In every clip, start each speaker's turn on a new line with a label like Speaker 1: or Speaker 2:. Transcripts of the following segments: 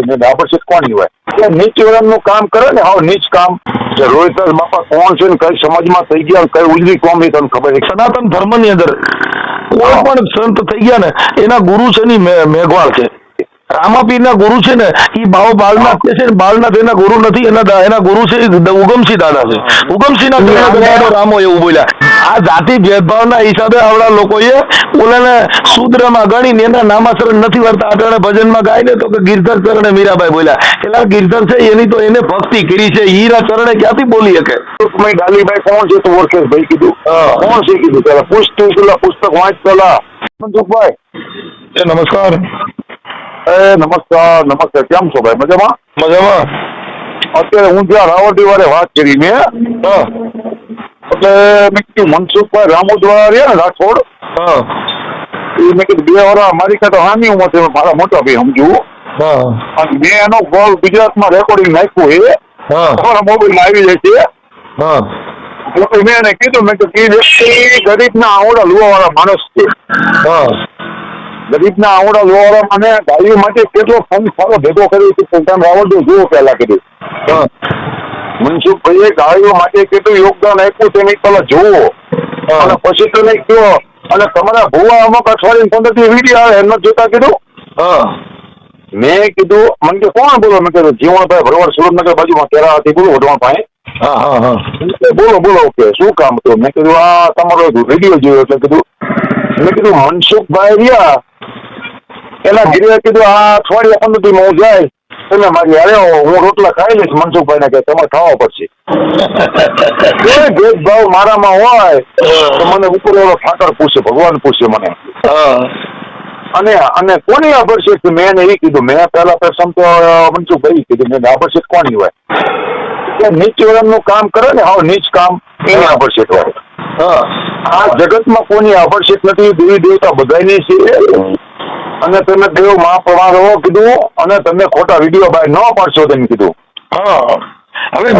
Speaker 1: કીધું મેં ડાબરશીટ કોની હોય એટલે નીચ વલણનું કામ કરે ને હાવ નીચ કામ જે રોહિતદાસ બાપા કોણ છે ને કઈ સમાજમાં થઈ ગયા કઈ ઉજળી કોમ એ તમને ખબર છે.
Speaker 2: સનાતન ધર્મની અંદર કોઈ પણ સંત થઈ ગયા ને એના ગુરુ છે ની મેઘવાળ છે. રામાપીરના ગુરુ છે ને એ બાળનાથ છે ને બાળનાથ એના ગુરુ નથી, એના ગુરુ છે ઉગમસિંહ દાદા છે. ઉગમસિંહ ના દાદા રામો એવું બોલ્યા. આ જાતિ ભેદભાવના હિસાબે આવડા લોકોએ ઓલાને શૂદ્રમાં ગણીને એના નામાસરણ નથી વર્તા અટાણે ભજનમાં ગાય ને તો કે ગિરધર ચરણે મીરાબાઈ બોલ્યા. એટલે ગિરધર છે એની તો એને ભક્તિ કરી છે, હીરા ચરણે ક્યાંથી બોલી શકે.
Speaker 1: ડાલીભાઈ કોણ છે તું ઓળખે ભાઈ કીધું કોણ છે કીધું પેલા પૂછતું પેલા પુસ્તક વાંચ પેલા મનસુખભાઈ.
Speaker 2: નમસ્કાર.
Speaker 1: નમસ્કાર નમસ્કાર, કેમ છો ભાઈ? મજામાં?
Speaker 2: મજામાં.
Speaker 1: અત્યારે હું જ્યાં રાવટી વાળે વાત કરી મેં એટલે મેં કીધું મનસુખભાઈ રામોદવાળા રહ્યા ને રાઠોડ એ મેં કીધું 2 વાર મારી કાંઈ હાની ઉંમર છે મારા મોટા ભાઈ સમજુ અને મેં એનો કોલ ગુજરાતમાં રેકોર્ડિંગ નાખ્યું એ તમારા મોબાઈલમાં આવી જાય છે. મેં એને કીધું મેં તો ગરીબના આવડા લુવાવાળા માણસ છે, ગરીબના આવડા લુવાવાળા મને ગાડીઓ માટે કેટલો ફંડ સારો ભેગો કર્યો છે પોતાનું રાવણ જુઓ પેલા કીધું મનસુખભાઈએ ગાડીઓ માટે કેટલું યોગદાન આપ્યું છે એની પેલા જુઓ અને પછી તમે કહો અને તમારા ભુવા અમુક અઠવાડિયે 15 વિડીયો આવે એમ જોતા કીધું મેં કીધું મને કે કોણ બોલો? મેં કીધું જીવણભાઈ ભરવાડ સુરેન્દ્રનગર બાજુમાં કેરા હતી બોલો વઢવાણ પાસે. બોલો બોલો કે શું કામ હતું? મેં કીધું આ તમારો વિડીયો જોયો એટલે કીધું મેં કીધું મનસુખભાઈ રહ્યા એના ઘરે કીધું આ અઠવાડિયા 15 હું જાય તમે મારી અરે હું રોટલા ખાઈ લઈશ. મનસુખભાઈ ને કે તમારે ખાવા પડશે. કોઈ ભેદભાવ મારામાં હોય તો મને ઉપર ઠાકર પૂછે, ભગવાન પૂછે મને. અને કોની આભરશીટ? મેં એને એ કીધું મેં પેલા પ્રથમ તો મનસુખભાઈ કીધું મેં આભરશીટ કોની હોય નીચ વલણનું કામ કરે ને હાવ નીચ કામ એની આભરશીટ હોય. આ જગતમાં કોની આભરશીટ નથી, દેવી દેવતા બધાની છે અને તમે દેવ મહાપ્રમાણ કીધું અને તમે ખોટા વિડીયો બહાર ન પાડશો તેમ કીધું.
Speaker 2: હવે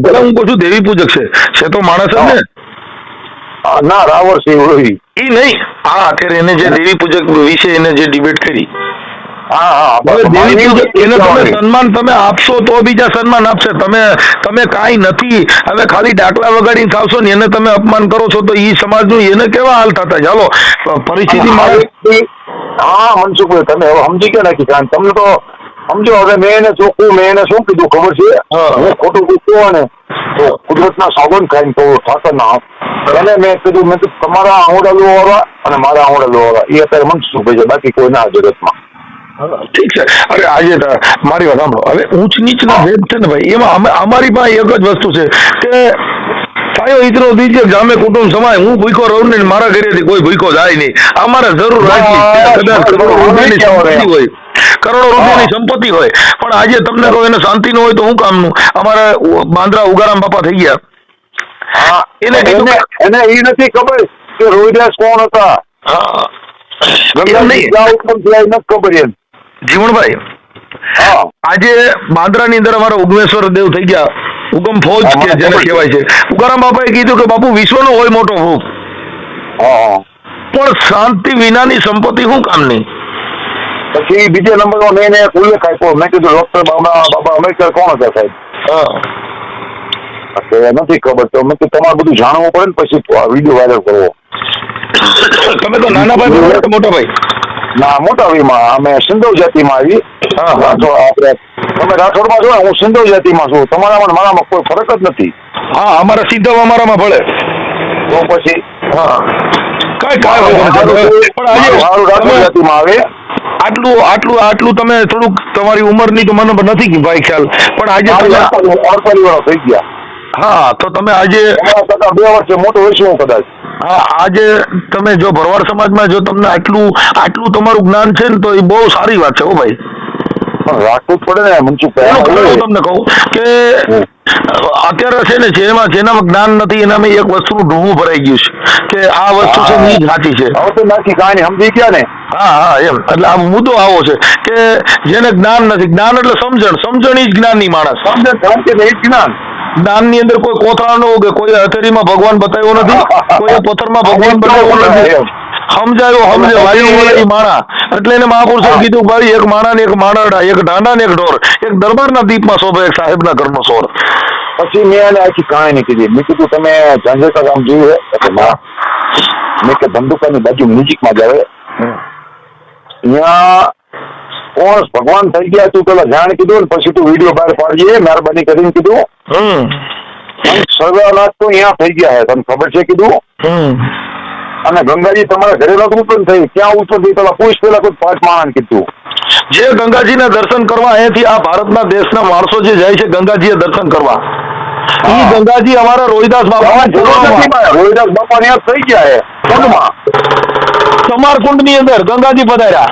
Speaker 2: પેલા હું કહું છું દેવી પૂજક છે તો માણસ ને
Speaker 1: ના રાવણ છે એ
Speaker 2: નહીં. હા અત્યારે એને જે દેવી પૂજક વિશે એને જે ડિબેટ કરી એને તમે સન્માન તમે આપશો તો બીજા સન્માન આપશે. તમે કાંઈ નથી હવે ખાલી ડાકલા વગાડીને થાવશો ને એને તમે અપમાન કરો છો તો એ સમાજનું એને કેવા હાલ થતા. ચાલો પરિસ્થિતિ
Speaker 1: હા મનસુખભાઈ તમે હવે સમજી ગયા નાખી કારણ તમને તો સમજો. હવે મેં એને ચોખ્ખું મેં એને શું કીધું ખબર છે? હું ખોટું પૂછતો ને તો કુદરતના સોગંદ ખાઈને તો ઠાકર ના એને મેં કીધું તમારા આંગળા લોવાળા અને મારા આંગળા લોવાળા એ અત્યારે મનસુખભાઈ છે, બાકી કોઈ ના જગતમાં.
Speaker 2: ઠીક છે. અરે આજે મારી વાત સાંભળો. હવે ઊંચ નીચનો ભેદ છે ને ભાઈ એમાં અમારી પાસે એક જ વસ્તુ છે કે સાયો ઈતરો દીજે જામે કુટુંબ સમાય. હું ભૂખો રહું ને મારા ઘરેથી કોઈ ભૂખો જાય નહીં. અમારે જરૂર કદાચ કરોડો રૂપિયાની સંપત્તિ હોય પણ આજે તમને કહો એને શાંતિ ન હોય તો શું કામનું? અમારે બાંદ્રા ઉગારામ બાપા થઈ ગયા એને
Speaker 1: એ નથી ખબર કે રોહિદાસ કોણ હતા. ખબર એમ
Speaker 2: જીવણભાઈ આજે બાંદ્રાની અંદર અમારા ઉગમેશ્વર દેવ થઈ ગયા ઉગમ ફોજ કે જેને કહેવાય છે. ઉગારામ બાપાએ કીધું કે બાપુ વિશ્વનો હોય મોટો ભૂખ પણ શાંતિ વિનાની સંપત્તિ શું કામની?
Speaker 1: પછી બીજા નંબરમાં મેં એને ઉલ્લેખ આપ્યો. મેં કીધું ડોક્ટર બાબા આંબેડકર કોણ હતા સાહેબ? નથી ખબર તો મેં તમારે બધું જાણવું પડે ને પછી વિડીયો વાયરલ કરવો.
Speaker 2: તમે તો નાના ભાઈ મોટા ભાઈ?
Speaker 1: ના મોટા ભાઈમાં અમે સિંધવ જાતિમાં આવી. આપણે તમે રાઠોડમાં છો હું સિંધવ જાતિમાં છું. તમારામાં મારામાં કોઈ ફરક જ નથી.
Speaker 2: હા અમારા સિંધવ અમારામાં ભળે
Speaker 1: તો પછી
Speaker 2: રાઠોડ જાતિમાં આવે. આટલું તમે થોડુંક તમારી ઉંમરની તો મને નથી ભાઈ ખ્યાલ પણ આજે
Speaker 1: થઈ ગયા.
Speaker 2: હા તો તમે આજે
Speaker 1: 2 વર્ષે મોટો હોય હું કદાચ.
Speaker 2: હા આજે તમે જો ભરવાડ સમાજમાં જો તમને આટલું તમારું જ્ઞાન છે ને તો એ બહુ સારી વાત છે. હો ભાઈ
Speaker 1: રાખવું જ પડે ને મનસુખભાઈ.
Speaker 2: હું તમને કહું કે અત્યારે છે ને જેનામાં જ્ઞાન નથી એનામાં એક વસ્તુનું ઢૂંઢું ભરાઈ ગયું છે કે આ વસ્તુ છે એ સાચી છે.
Speaker 1: હવે તો નાખી કહાની સમજી ગયા ને.
Speaker 2: હા એમ એટલે આ મુદ્દો આવો છે કે જેને જ્ઞાન નથી. જ્ઞાન એટલે સમજણ જ જ્ઞાનની માણસ. જ્ઞાન ની અંદર કોઈ કોથળા ન ઉગે, કોઈ હથેળીમાં ભગવાન બતાવ્યો નથી, કોઈ પથ્થરમાં ભગવાન બતાવ્યો નથી. સમજે વાયુ બોલે ઈ માણા એટલે એને મહાપુરુષે
Speaker 1: હા.
Speaker 2: કીધું ભાઈ એક માણા ને એક માણરડા, એક ઢાંડા ને એક ઢોર, એક દરબારના દીપમાં શોભે, એક સાહેબના ઘરનો સોર.
Speaker 1: પછી મેં એને આખી કહાની કીધી. મેં કીધું તમે ઝાંઝેકા ગામ જોયું હે? કે ના. મેં કે ધંધુકાની બાજુ નજીકમાં જ આવે. ત્યાં કોણ ભગવાન થઈ ગયા તું પેલા જાણ કીધું ને પછી તું વિડીયો બહાર પાડીએ મહેરબાની કરીને કીધું. સર્વનાથ તો અહીંયા થઈ ગયા હે તને ખબર છે કીધું. અને ગંગાજી તમારા ઘરે નતું ઉત્પન્ન થઈ, ક્યાં ઉત્પન્ન થઈ પેલા પૂછ પેલા કોઈ 5 માણસ કીધું.
Speaker 2: જે ગંગાજીના દર્શન કરવા અહીંયાથી આ ભારતના દેશના માણસો જે જાય છે ગંગાજીએ દર્શન કરવા, ઈ ગંગાજી અમારા રોહિદાસ બાપા
Speaker 1: રોહિદાસ બાપા ને થઈ ગયા હે કુંડમાં,
Speaker 2: સમારકુંડ ની અંદર ગંગાજી પધાર્યા.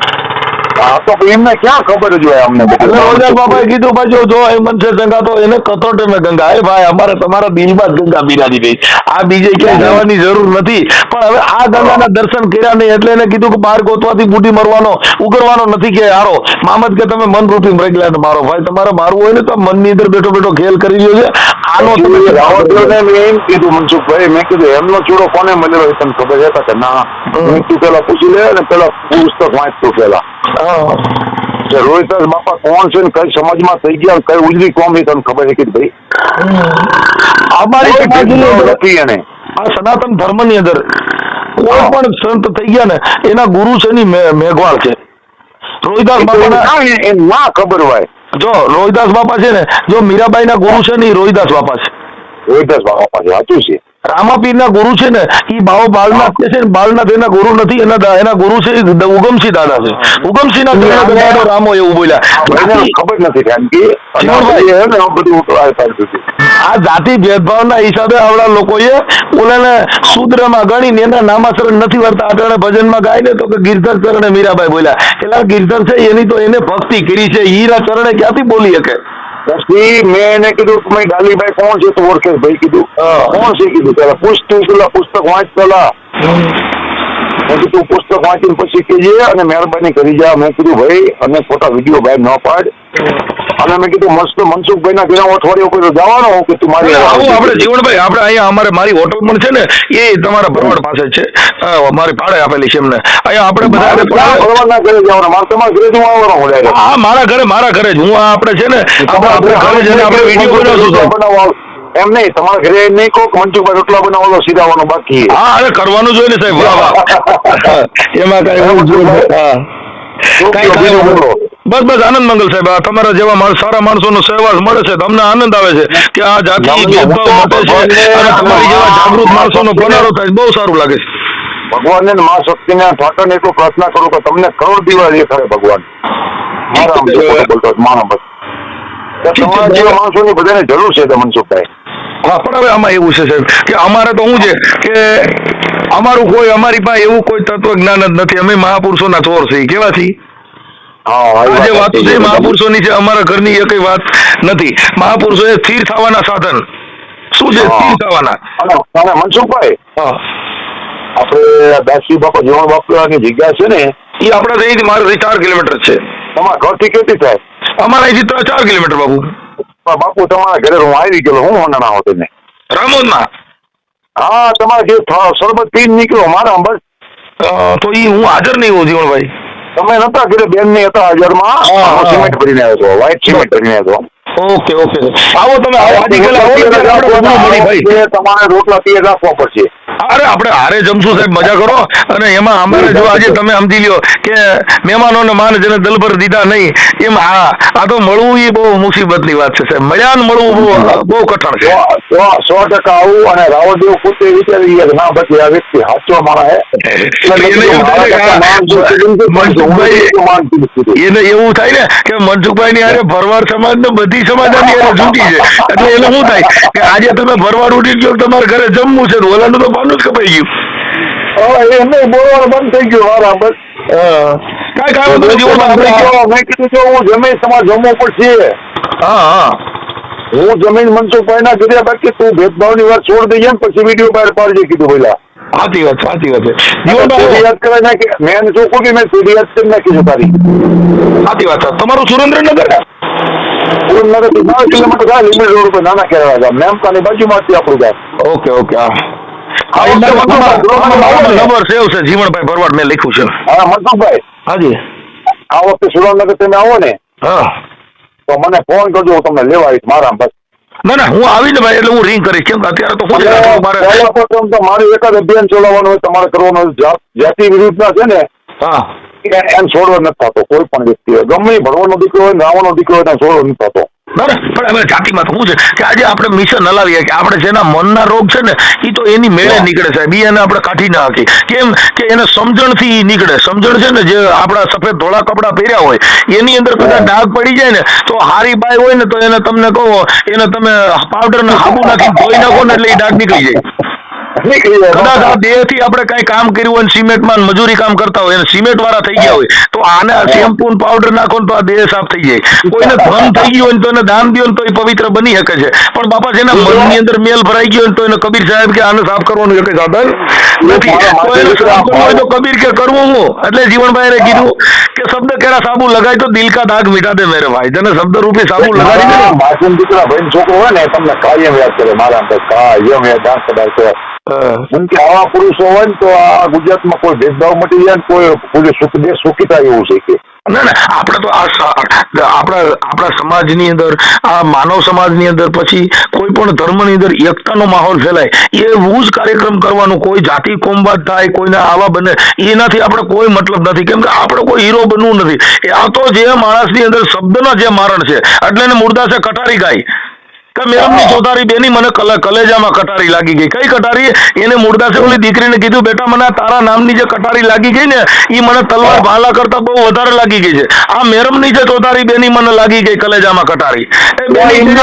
Speaker 1: હા તો એમને ક્યાં ખબર જ હોય અમને
Speaker 2: એટલે રોહિદાસ બાપાએ કીધું ભાઈ જો એ મન છે ગંગા તો એને કથોટે મેં ગંગા. એ ભાઈ અમારે તમારા દિલમાં જ ગંગા બિરાજી ગઈ, આ બીજે ક્યાંય જવાની જરૂર નથી. પણ હવે આ ગંગાના દર્શન કર્યા નહીં એટલે એને કીધું કે બહાર ગોતવાથી બુઢી મરવાનો ઉગરવાનો નથી કે હારો મામદ કે તમે મન રૂપી મરેગલા મારો. ભાઈ તમારે મારવું હોય ને તો મનની અંદર બેઠો બેઠો ખેલ કરી રહ્યો છે. આનો
Speaker 1: રાવણ મેં એમ કીધું મનસુખભાઈ, મેં કીધું એમનો ચૂડો કોને મળેલો હોય તને ખબર છે કે ના? તું પેલા પૂછી લે ને પેલા પુસ્તક વાંચતું પેલા રોહિદાસ બાપા કોણ છે ને કઈ સમાજમાં થઈ ગયા, કઈ ઉજળી કોમ એ તને ખબર છે કે ભાઈ
Speaker 2: અમારી
Speaker 1: નથી. એને
Speaker 2: આ સનાતન ધર્મ ની અંદર કોઈ પણ સંત થઈ ગયા ને એના ગુરુ છે ની મેઘવાળ છે. રોહિદાસ બાપા
Speaker 1: એ ના ખબર હોય.
Speaker 2: જો રોહિદાસ બાપા છે ને, જો મીરાબાઈ ના ગુરુ છે ને ઈ રોહિદાસ બાપા છે.
Speaker 1: રોહિદાસ બાપા છે સાચું છે.
Speaker 2: રામાપીર ના ગુરુ છે ને ઈ બાવો બાળનાથ છે ને, બાળનાથ એના ગુરુ નથી, એના ગુરુ છે ઉગમસિંહ દાદા છે. ઉગમસિંહ ના દાદા રામો એવું બોલ્યા.
Speaker 1: ખબર નથી કારણ કે
Speaker 2: આ જાતિ ભેદભાવ ના હિસાબે આવડા લોકોએ ઓલાને શુદ્રમાં ગણીને એના નામાસરણ નથી વર્તા આપણે ભજનમાં ગાય ને તો કે ગિરધર ચરણે મીરાબાઈ બોલ્યા. એટલે ગિરધર છે એની તો એને ભક્તિ કરી છે, હીરા ચરણે ક્યાંથી બોલી શકે?
Speaker 1: પછી મેં એને કીધું તમે ડાલીભાઈ કોણ છે તું ઓળખે? ભાઈ કીધું કોણ છે? કીધું પેલા પૂછતું પેલા પુસ્તક વાંચ પેલા. મેં કીધું પુસ્તક વાંચીને પછી કહેજે અને મહેરબાની કરી જા. મેં કીધું ભાઈ અને ખોટા વિડીયો બહાર ન પાડ. અને મેં કીધું મસ્ત મનસુખભાઈ ના ઘેરા અઠવાડિયો કોઈ જવાનો કે તું મારી
Speaker 2: આપણે જીવનભાઈ આપણે અહીંયા મારી હોટલ પણ છે ને એ તમારા ભરવાડ પાસે છે, મારી ભાડે આપેલી છે એમને. અહીંયા આપણે બધા
Speaker 1: ભરવાડના ઘરે જવાના, મારે તમારા ઘરે જ આવવાનો.
Speaker 2: હા મારા ઘરે જ હું આપણે છે ને આપણે ઘરે જઈને આપણે વિડીયો
Speaker 1: બનાવવા એમ નહીં, તમારા ઘરે નહીં કહો મનસુખભાઈ રોટલા બનાવવાનો સીધાવાનો બાકી.
Speaker 2: હા અરે કરવાનું જોઈએ ને સાહેબ. વાહ એમાં કઈ બસ આનંદ મંગલ સાહેબ. તમારા જેવા સારા માણસોનો સહવાસ મળે છે તો અમને આનંદ આવે છે કે આ જાતિ ભેદભાવ મટે છે અને તમારી જેવા જાગૃત માણસોનો બનારો થાય બહુ સારું લાગે છે.
Speaker 1: ભગવાનને મા શક્તિને ઠાકરને એટલું પ્રાર્થના કરું કે તમને કરોડ દીવા દેખાડે ભગવાન. મારા બોલતો માનો બસ તમારા જેવા માણસોની બધાને જરૂર છે મનસુખભાઈ.
Speaker 2: હા પણ હવે આમાં એવું છે સાહેબ કે અમારે તો શું છે કે અમારી પાસે એવું કોઈ તત્વજ્ઞાન જ નથી. અમે મહાપુરુષોના ચોર છીએ. કેવા છીએ? આ જે વાતો છે મહાપુરુષોની છે, અમારા ઘરની એ કઈ વાત નથી. મહાપુરુષો એ સ્થિર થવાના સાધન શું છે? સ્થિર થવાના.
Speaker 1: અને મનસુખભાઈ આપણે દાસજી બાપા જીવણ બાપુની જગ્યા છે ને
Speaker 2: એ આપણા અહીંથી મારે 4 કિલોમીટર છે.
Speaker 1: તમારા ઘરથી કેટલી થાય?
Speaker 2: અમારા અહીંથી 4 કિલોમીટર બાપુ.
Speaker 1: બાપુ તમારા ઘરે હું આવી ગયેલો, હું હોના ના હોતો ને
Speaker 2: રામોદમાં.
Speaker 1: હા તમારા જે સરબત પીને નીકળ્યો મારા બસ.
Speaker 2: તો એ હું હાજર નહીં હોઉં જીવણભાઈ.
Speaker 1: તમે નતા ઘરે બેન ની હતા હાજરમાં. સિમેન્ટ ભરીને આવ્યો હતો, વ્હાઈટ સિમેન્ટ ભરીને આવ્યો.
Speaker 2: ઓકે આવો તમે
Speaker 1: તમારે રોટલા પીએ રાખવા પડશે.
Speaker 2: અરે આપણે હારે જમશું સાહેબ, મજા કરો. અને એમાં અમારે જો આજે તમે સમજી લ્યો કે મહેમાનોને માન જેને દલભર દીધા નહીં એમ આ તો મળવું એ બહુ મુસીબતની વાત છે સાહેબ. મળ્યા ને મળવું બહુ કઠણ છે.
Speaker 1: 100% આવું. અને રાવણદેવ પોતે વિચારી ગયા ના પછી આ વ્યક્તિ સાચો માણસ
Speaker 2: એને એવું થાય ને કે મનસુખભાઈ ની હારે ભરવાડ સમાજ ને બધી સમાજ જૂટી છે એટલે એને શું થાય કે આજે તમે ભરવાડ ઉઠી ગયો તમારે ઘરે જમવું છે ઓલાનું તો પાનું જ કપાઈ ગયું.
Speaker 1: એમને બોલવાનું બંધ થઈ ગયું. બરાબર મેં કીધું જો હું જમીન તમારે જમવું પડશે. હું જમીન મનસુખભાઈ ના કર્યા બાકી તું ભેદભાવ ની વાત છોડ દઈએ ને પછી વિડીયો બહાર પાડજે કીધું પેલા.
Speaker 2: સાચી વાત છે.
Speaker 1: યાદ કરે નાખી મેં શું કહું મેં સીધી યાદ કરી નાખી તારી.
Speaker 2: સાચી વાત છે. તમારું સુરેન્દ્રનગર
Speaker 1: સુરેન્દ્રનગર 9 કિલોમીટર થાય લિમિટ રોડ ઉપર નાના કેળવા ગામ મેમકાની બાજુમાંથી આપણું ગામ.
Speaker 2: ઓકે હા હા,
Speaker 1: આ વખતે મનસુખભાઈ આવો ને.
Speaker 2: નંબર સેવ છે, જીવણભાઈ ભરવાડ, મેં લખ્યું છે.
Speaker 1: હા મનસુખભાઈ,
Speaker 2: હાજી.
Speaker 1: આ વખતે સુરેન્દ્રનગર તમે આવો ને
Speaker 2: હા.
Speaker 1: તો મને ફોન કરજો, હું તમને લેવા આવીશ મારા બસ.
Speaker 2: ના હું આવીને ભાઈ એટલે હું રિંગ કરીશ, કેમ કે અત્યારે તો શું છે મારે.
Speaker 1: પહેલા તો મારું એક જ અભિયાન ચલાવવાનું હોય, તમારે કરવાનું હોય. જાતિ વિરુદ્ધના છે ને
Speaker 2: હા.
Speaker 1: એમ છોડવો નથી થતો કોઈ પણ વ્યક્તિ હોય, ગમે એ ભણવાનો દીકરો હોય, નાવાનો દીકરો હોય, ત્યાં છોડવો નથી થતો.
Speaker 2: બરાબર. પણ હવે જાતિમાં તો શું છે કે આજે આપણે મિશન હલાવીએ કે આપણે જેના મનના રોગ છે ને એ તો એની મેળે નીકળે સાહેબ, એને આપણે કાઢી ના શકીએ. કેમ કે એને સમજણથી ઈ નીકળે. સમજણ છે ને, જે આપણા સફેદ ધોળા કપડા પહેર્યા હોય એની અંદર કદાચ ડાઘ પડી જાય ને તો હારી બાઈ હોય ને તો એને તમને કહો, એને તમે પાવડર ને સાબુ નાખીને ધોઈ નાખો ને એટલે એ ડાઘ નીકળી જાય. કદાચ આ દેહ થી આપણે કઈ કામ કર્યું હોય, સિમેન્ટમાં મજૂરી કામ કરતા હોય, સિમેન્ટ વાળા થઈ ગયા હોય તો આને શેમ્પુ પાવડર નાખો ને તો આ દેહ સાફ થઈ જાય. કોઈને ધન થઈ ગયું હોય ને તો એને દાન દો ને તો એ પવિત્ર બની શકે છે. પણ બાપા જેના મનની અંદર મેલ ભરાઈ ગયો ને તો એને કબીર સાહેબ કે આને સાફ કરવાનું એક સાધન નથી. તો એને સાફ કરવું હોય તો કબીર કે કરવું હું. એટલે જીવણભાઈ કીધું કે શબ્દ કેરા સાબુ લગાય તો દિલ કા દાગ મિટા દે મેરે ભાઈ. જેને શબ્દ રૂપી સાબુ લગાડી દે ને
Speaker 1: માસૂમ દીકરા ભાઈ છોકરો હોય ને તમને કાયમ યાદ કરે, મારા અંદર કાયમ યાદ કરે. કેમ કે આવા પુરુષો હોય ને તો આ ગુજરાતમાં કોઈ ભેદભાવ મટી જાય ને કોઈ દેશ સુખી થાય એવું છે કે
Speaker 2: ના આપણે તો આપણા સમાજની અંદર, આ માનવ સમાજની અંદર, પછી કોઈ પણ ધર્મની અંદર એકતાનો માહોલ ફેલાય એવું જ કાર્યક્રમ કરવાનું. કોઈ જાતિ કોમવાદ થાય, કોઈને આવા બને એનાથી આપણે કોઈ મતલબ નથી. કેમ કે આપણે કોઈ હીરો બનવું નથી. આ તો જે માણસની અંદર શબ્દનો જે મારણ છે એટલે એને મુર્દાસે કટારી ગાય કે મેરમની ચોધારી બેની મને કલેજામાં કટારી લાગી ગઈ. કઈ કટારી? એને મુર્દાસે ઓલી દીકરીને કીધું બેટા મને તારા નામની જે કટારી લાગી ગઈ ને એ મને તલવાર ભાલા કરતા બહુ વધારે લાગી ગઈ છે. આ મેરમની જે ચોધારી બેની મને લાગી ગઈ કલેજામાં કટારી. એ બેની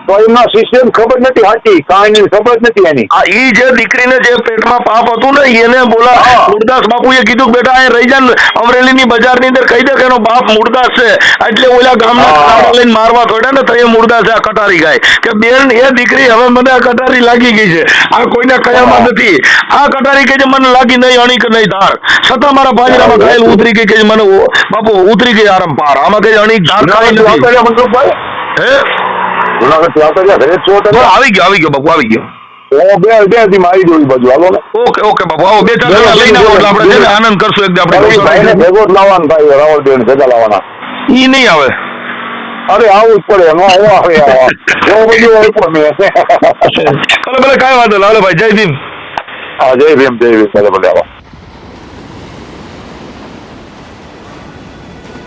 Speaker 1: તો એમના સિસ્ટમ ખબર નથી સાચી કાંઈ ખબર નથી એની.
Speaker 2: ઈ જે દીકરીને જે પેટમાં પાપ હતું ને એને બોલા મુરદાસ બાપુએ કીધું બેટા અહીં રહી જા, અમરેલીની બજારની અંદર કહી દે કે એનો બાપ મુરદાસ છે એટલે ઓલા ગામના કટારા લઈને મારવા થોડા ને તો એ મુરદાસ આ કટારી ગાય કે બેન એ દીકરી હવે મને આ કટારી લાગી ગઈ છે. આ કોઈને કયામાં નથી. આ કટારી કે મને લાગી નહીં અણી કે નહીં ધાર, છતાં મારા પાંજરામાં ઘાયલ ઉતરી ગઈ કે મને બાપુ ઉતરી ગઈ આરામ પાર. આમાં કઈ અણી ધાર ખાઈ નથી. હે આવી ગયો બાપુ, આવી ગયો.
Speaker 1: બે મારી જોઈ બાજુ હાલો ને.
Speaker 2: ઓકે બાપુ, આવો 2-4 જણા લઈને આવો એટલે આપણે છે ને આનંદ કરશું એકદમ. આપણે
Speaker 1: ભેગો જ લાવવાનું થાય, રાવળદેવ ભેગા લાવવાના.
Speaker 2: ઈ નહીં આવે.
Speaker 1: અરે આવું જ પડે, એમાં આવે એવું બધું
Speaker 2: ભલે કાંઈ વાંધો. હાલો ભાઈ, જય ભીમ.
Speaker 1: હા જય ભીમ, ભલે ભલે આવો.